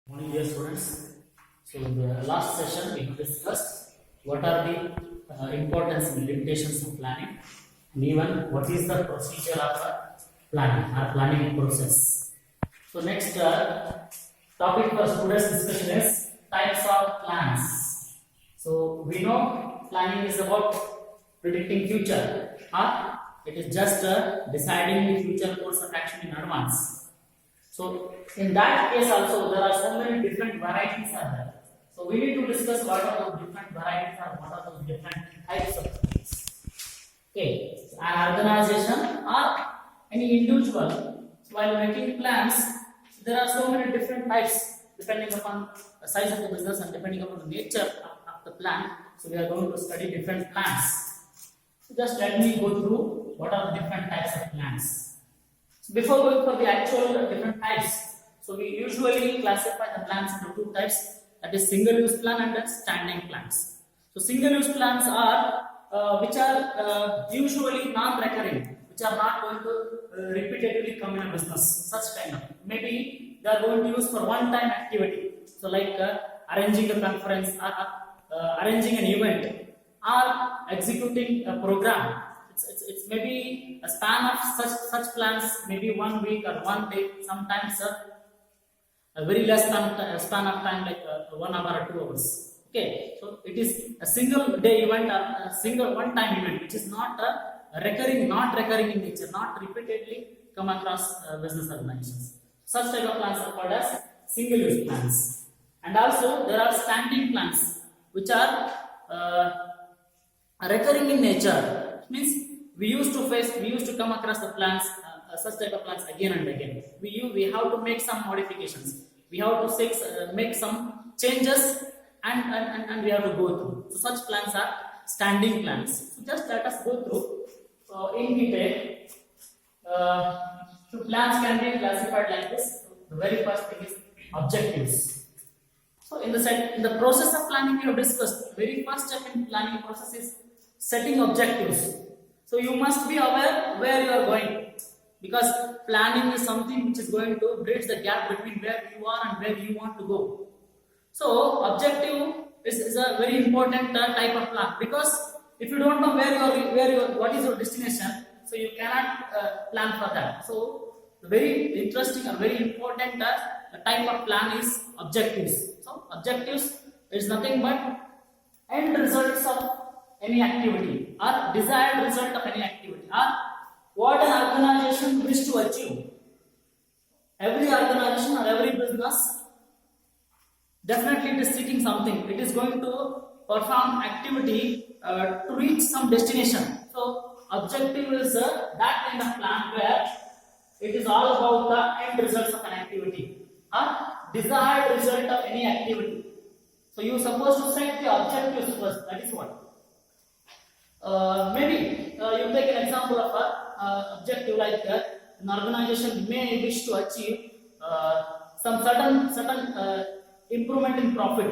Morning, dear students. So, in the last session, we discussed what are the importance and limitations of planning, and even what is the procedure of planning or planning process. So, next topic for students' discussion is types of plans. So, we know planning is about predicting future, or it is just deciding the future course of action in advance. So in that case also there are so many different varieties are there. So we need to discuss what are those different varieties or what are those different types of plans. Okay, so an organization or any individual while making plans, there are so many different types depending upon the size of the business and depending upon the nature of the plan. So we are going to study different plans. So just let me go through what are the different types of plans. So before going for the actual different types, so we usually classify the plans into two types, that is single use plan and standing plans. So single use plans are which are usually non-recurring, which are not going to repetitively come in a business, such kind of. Maybe they are going to use for one-time activity, so like arranging a conference or arranging an event or executing a program. It's maybe a span of such plans, maybe 1 week or 1 day, sometimes a very less span of time, like 1 hour or 2 hours. Okay, so it is a single day event or a single one time event, which is not recurring, not recurring in nature, not repeatedly come across business organizations. Such type of plans are called as single use plans. And also there are standing plans, which are recurring in nature. Means we used to come across the plans, such type of plans again and again. We have to make some modifications, we have to make some changes, and we have to go through. So such plans are standing plans. So just let us go through in detail. So plans can be classified like this. The very first thing is objectives. So in the process of planning, we have discussed very first step in planning process is setting objectives. So you must be aware where you are going, because planning is something which is going to bridge the gap between where you are and where you want to go. So objective is a very important type of plan, because if you don't know what is your destination, so you cannot plan for that. So the very interesting and very important type of plan is objectives. So objectives is nothing but end results of any activity or desired result of any activity or what an organization wishes to achieve. Every organization or every business definitely is seeking something. It is going to perform activity to reach some destination. So objective is that kind of plan where it is all about the end results of an activity or desired result of any activity. So you are supposed to set the objectives first. That is what. Maybe you take an example of a objective like an organization may wish to achieve some certain improvement in profit.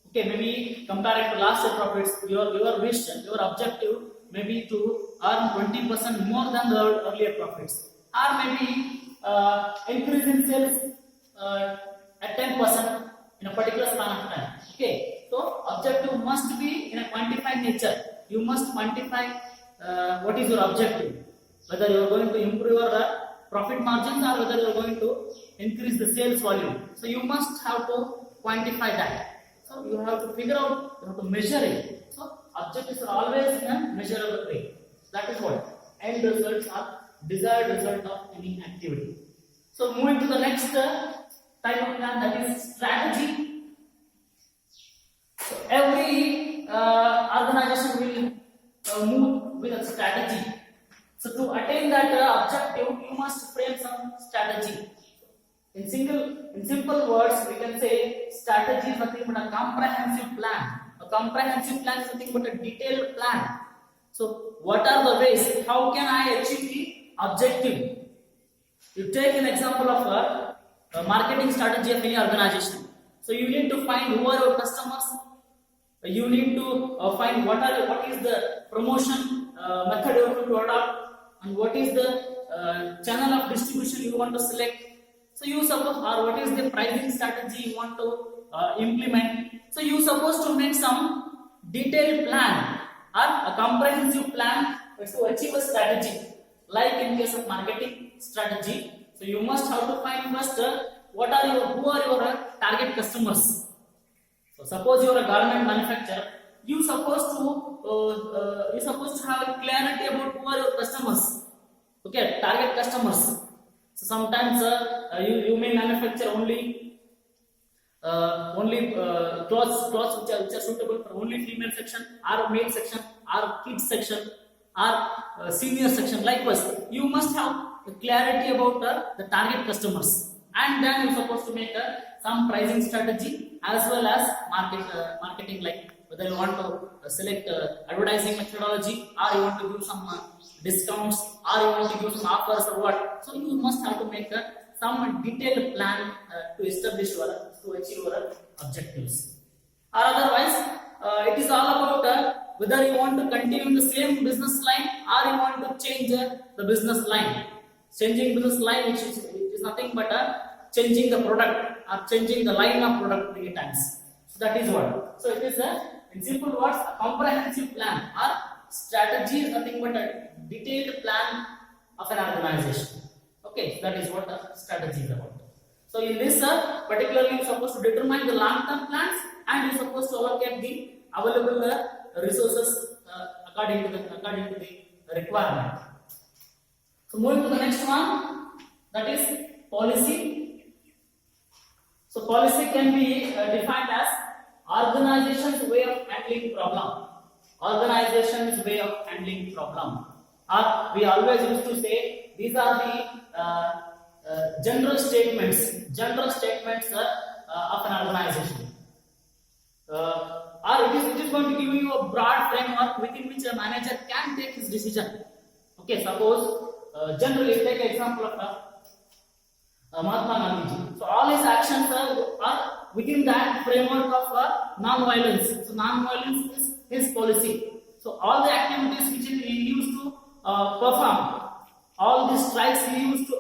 Okay, maybe comparing to last year profits, your wish, your objective may be to earn 20% more than the earlier profits, or maybe increase in sales at 10% in a particular span of time. Okay, so objective must be in a quantified nature. You must quantify what is your objective, whether you are going to improve your profit margins or whether you are going to increase the sales volume. So you must have to quantify that. So you have to figure out, you have to measure it. So objectives are always in a measurable way. That is what end results are desired result of any activity. So moving to the next type of plan, that is strategy. So every organization will move with a strategy. So to attain that objective, you must frame some strategy. In simple words, we can say strategy is nothing but a comprehensive plan. A comprehensive plan is nothing but a detailed plan. So what are the ways? How can I achieve the objective? You take an example of a marketing strategy of any organization. So you need to find who are your customers. You need to find what is the promotion method you are going to adopt, and what is the channel of distribution you want to select. So you suppose, or what is the pricing strategy you want to implement. So you supposed to make some detailed plan or a comprehensive plan to achieve a strategy. Like in case of marketing strategy, so you must have to find first who are your target customers. So suppose you are a garment manufacturer, you supposed to have a clarity about who are your customers. Okay, target customers. So sometimes you may manufacture only clothes which are suitable for only female section, or male section, or kids section, or senior section. Likewise, you must have clarity about the target customers, and then you're supposed to make some pricing strategy as well as marketing, like whether you want to select advertising methodology, or you want to give some discounts, or you want to give some offers or what. So you must have to make some detailed plan to establish to achieve your objectives. Or otherwise, it is all about whether you want to continue the same business line, or you want to change the business line. Changing business line, which is nothing but changing the product or changing the line of product many times. So that is what. So it is in simple words, a comprehensive plan or strategy is nothing but a detailed plan of an organization. Okay, so that is what the strategy is about. So in this, particularly you are supposed to determine the long-term plans, and you are supposed to allocate the available resources according to the requirement. So moving to the next one, that is policy. So policy can be defined as organization's way of handling problem. Organization's way of handling problem. Or we always used to say these are the general statements of an organization. Or it is going to give you a broad framework within which a manager can take his decision. Okay, suppose generally take example of Mahatma Gandhi. So all his actions are within that framework of non-violence. So non-violence is his policy. So all the activities which he used to perform, all the strikes he used to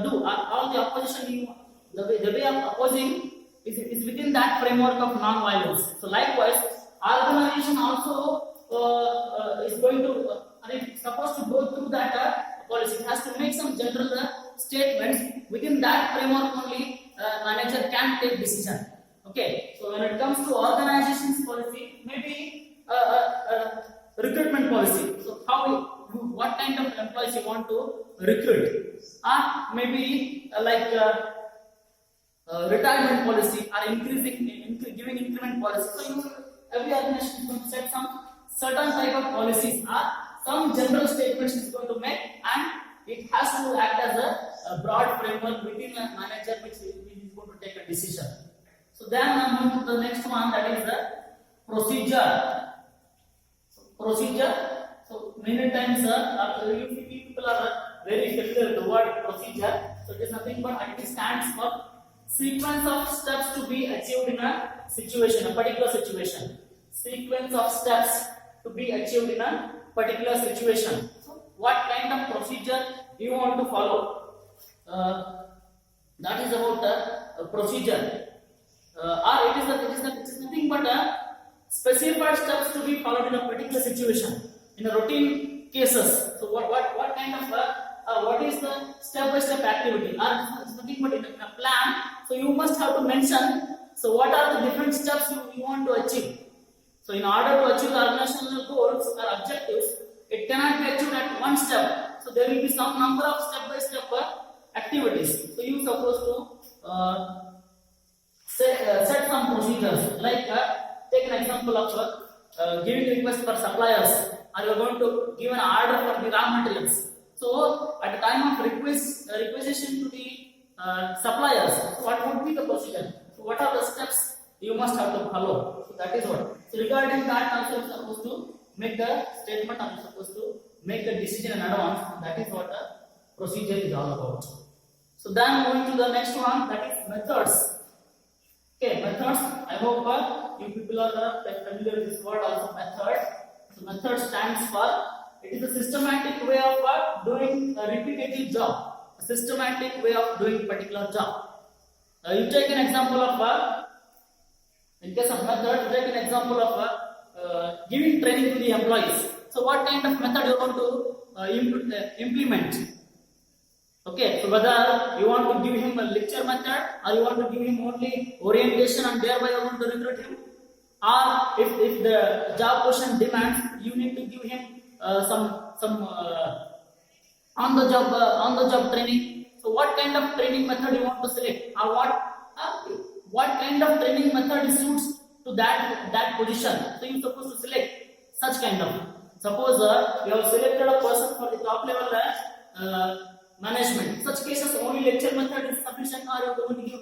do, all the opposition, the way of opposing is within that framework of non-violence. So likewise, organization also is going to, supposed to go through that policy. It has to make some general statements. Within that framework only, manager can take decision. Okay. So when it comes to organization's policy, maybe recruitment policy. So what kind of employees you want to recruit, or maybe retirement policy, or giving increment policy. So every organization is going to set some certain type of policies, or some general statements is going to make, and it has to act as a broad framework within a manager which is going to take a decision. So then I'm moving to the next one, that is the procedure. So many times people are very familiar with the word procedure. So it is nothing but it stands for sequence of steps to be achieved in a situation, a particular situation. Sequence of steps to be achieved in a particular situation. So what kind of procedure you want to follow? That is about a procedure. Or it is nothing but specified steps to be followed in a particular situation, in a routine cases. So what kind of what is the step-by-step activity? Or it's nothing but in a plan. So you must have to mention. So what are the different steps you want to achieve? So in order to achieve the organizational goals or objectives, it cannot be achieved at one step. So there will be some number of step-by-step activities. So you are supposed to set some procedures. Like take an example of giving request for suppliers, or you are going to give an order for the raw materials. So at the time of requisition to the suppliers, what would be the procedure? So what are the steps you must have to follow? So that is what. So regarding that also you are supposed to make the statement, or you are supposed to make the decision in advance. That is what the procedure is all about. So then moving to the next one, that is methods. Okay, methods. I hope you people are familiar with this word also, method. So method stands for, it is a systematic way of doing a repetitive job. A systematic way of doing particular job. You take an example of in case of method, you take an example of giving training to the employees. So what kind of method you want to implement? Okay, so whether you want to give him a lecture method or you want to give him only orientation and thereby you want to recruit him, or if the job position demands, you need to give him some on the job training. So what kind of training method you want to select, or what kind of training method suits to that position? So you supposed to select such kind of. Suppose you have selected a person for the top level management. Such cases only lecture method is sufficient, or you are going to give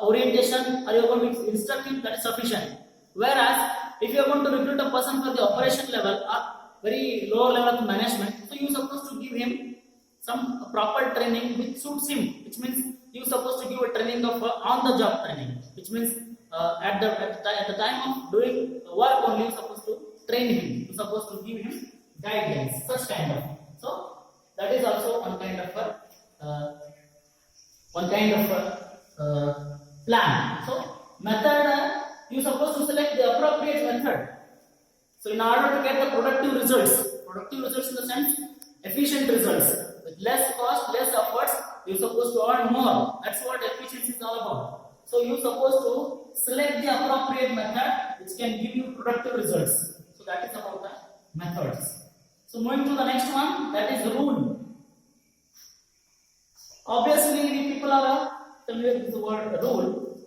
orientation, or you are going to instruct him, that is sufficient. Whereas if you are going to recruit a person for the operation level or very low level of management, so you are supposed to give him some proper training which suits him, which means you are supposed to give a training of on the job training, which means at the time of doing work only you are supposed to train him, you are supposed to give him guidelines, such kind of. So that is also one kind of plan. So method, you are supposed to select the appropriate method. So in order to get the productive results in the sense efficient results with less cost, less efforts, you are supposed to earn more. That's what efficiency is all about. So you are supposed to select the appropriate method which can give you productive results. So that is about the methods. So moving to the next one, that is rule. Obviously, we people are familiar with the word rule.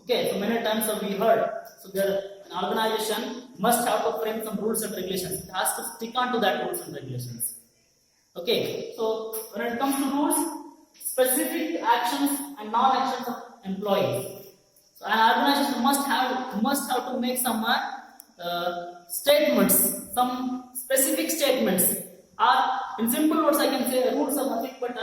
Okay, so many times we heard. So there, an organization must have to frame some rules and regulations. It has to stick on to that rules and regulations. Okay, so when it comes to rules, specific actions and non-actions of employees. So an organization must have to make some statements, some specific statements. Or in simple words, I can say rules are nothing but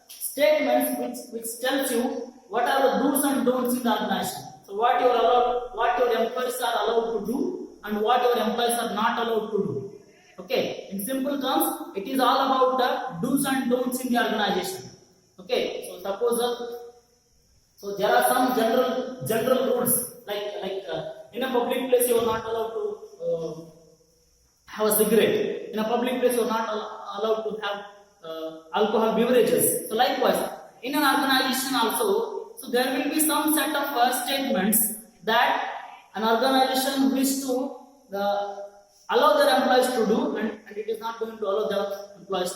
statements which tells you what are the do's and don'ts in the organization. So what your employees are allowed to do and what your employees are not allowed to do. Okay, in simple terms, it is all about the do's and don'ts in the organization. Okay, so suppose so there are some general rules like in a public place you are not allowed to have a cigarette. In a public place you are not allowed to have alcohol beverages. So likewise, in an organization also, so there will be some set of statements that an organization wishes to allow their employees to do, and it is not going to allow their employees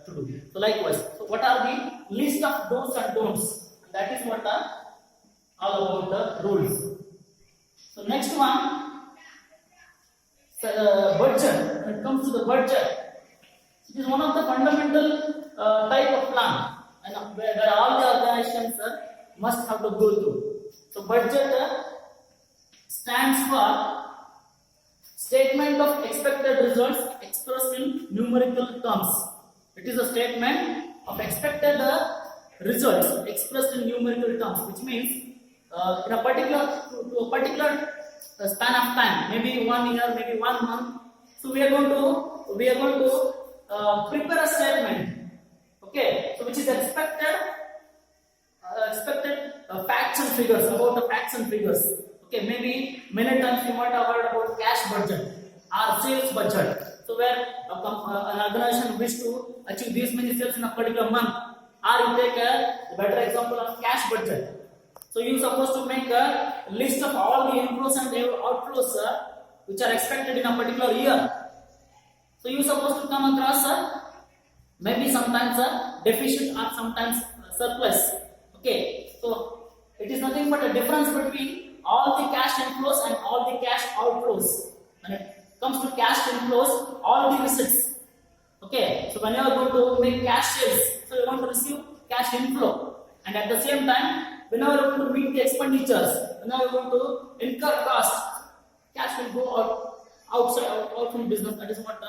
to do. So likewise, so what are the list of do's and don'ts? That is what are all about the rules. So next one, budget. When it comes to the budget, it is one of the fundamental type of plan, and where all the organizations must have to go through. So budget stands for statement of expected results expressed in numerical terms. It is a statement of expected results expressed in numerical terms, which means in a particular span of time, maybe 1 year, maybe 1 month. So we are going to prepare a statement. Okay, so which is expected facts and figures, about the facts and figures. Okay, maybe many times you might have heard about cash budget or sales budget. So where an organization wish to achieve these many sales in a particular month, or you take a better example of cash budget. So you are supposed to make a list of all the inflows and outflows which are expected in a particular year. So you are supposed to come across maybe sometimes deficit or sometimes surplus. Okay, so it is nothing but a difference between all the cash inflows and all the cash outflows. When it comes to cash inflows, all the receipts. Okay, so when you are going to make cash sales, so you want to receive cash inflow, and at the same time, whenever you are going to meet the expenditures, whenever you are going to incur costs, cash will go out from business. That is what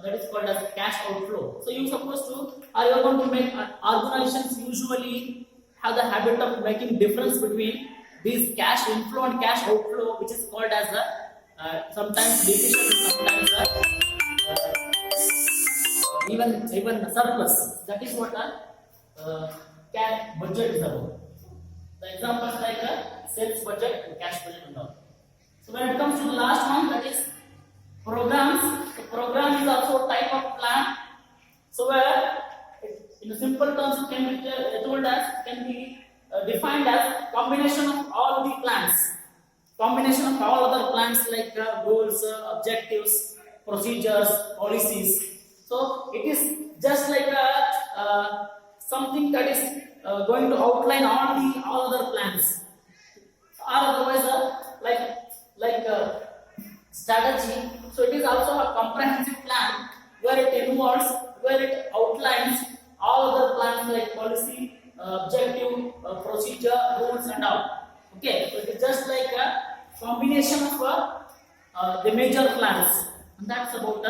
that is called as cash outflow. So you are supposed to, or you are going to make organizations usually have the habit of making difference between these cash inflow and cash outflow, which is called as sometimes deficit, sometimes even surplus. That is what cash budget is about. The examples like sales budget and cash budget and all. So when it comes to the last one, that is programs. The program is also a type of plan. So where in the simple terms it can be told as, can be defined as combination of all the plans. Combination of all other plans like goals, objectives, procedures, policies. So it is just like a something that is going to outline all other plans, or otherwise strategy. So it is also a comprehensive plan where it involves, where it outlines all other plans like policy, objective, procedure, rules and all. Okay, so it is just like a combination of the major plans, and that's about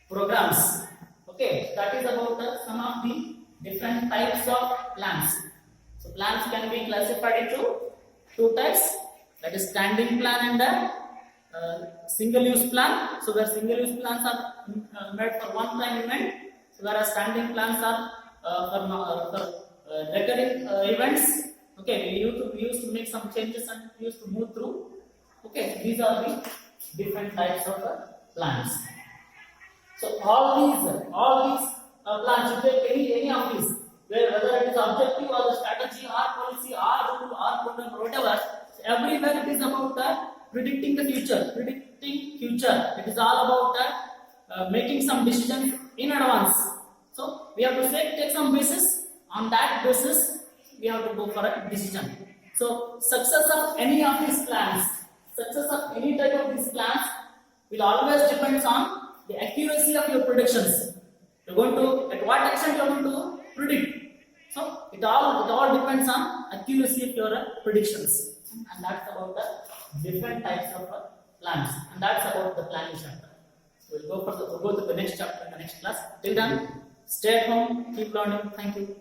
programs. Okay, that is about some of the different types of plans. So plans can be classified into two types, that is standing plan and single use plan. So where single use plans are made for one time event, so whereas standing plans are for recurring events. Okay, we used to make some changes and we used to move through. Okay, these are the different types of plans. So all these plans, you take any of these, whether it is objective or the strategy or policy or rule or program or whatever, so everywhere it is about predicting the future, It is all about making some decisions in advance. So we have to take some basis. On that basis, we have to go for a decision. So success of any of these plans, success of any type of these plans will always depends on the accuracy of your predictions. You're going to, at what extent you're going to predict. So it all depends on accuracy of your predictions, and that's about the different types of plans, and that's about the planning chapter. So we'll go to the next chapter in the next class. Till then, stay at home, keep learning. Thank you.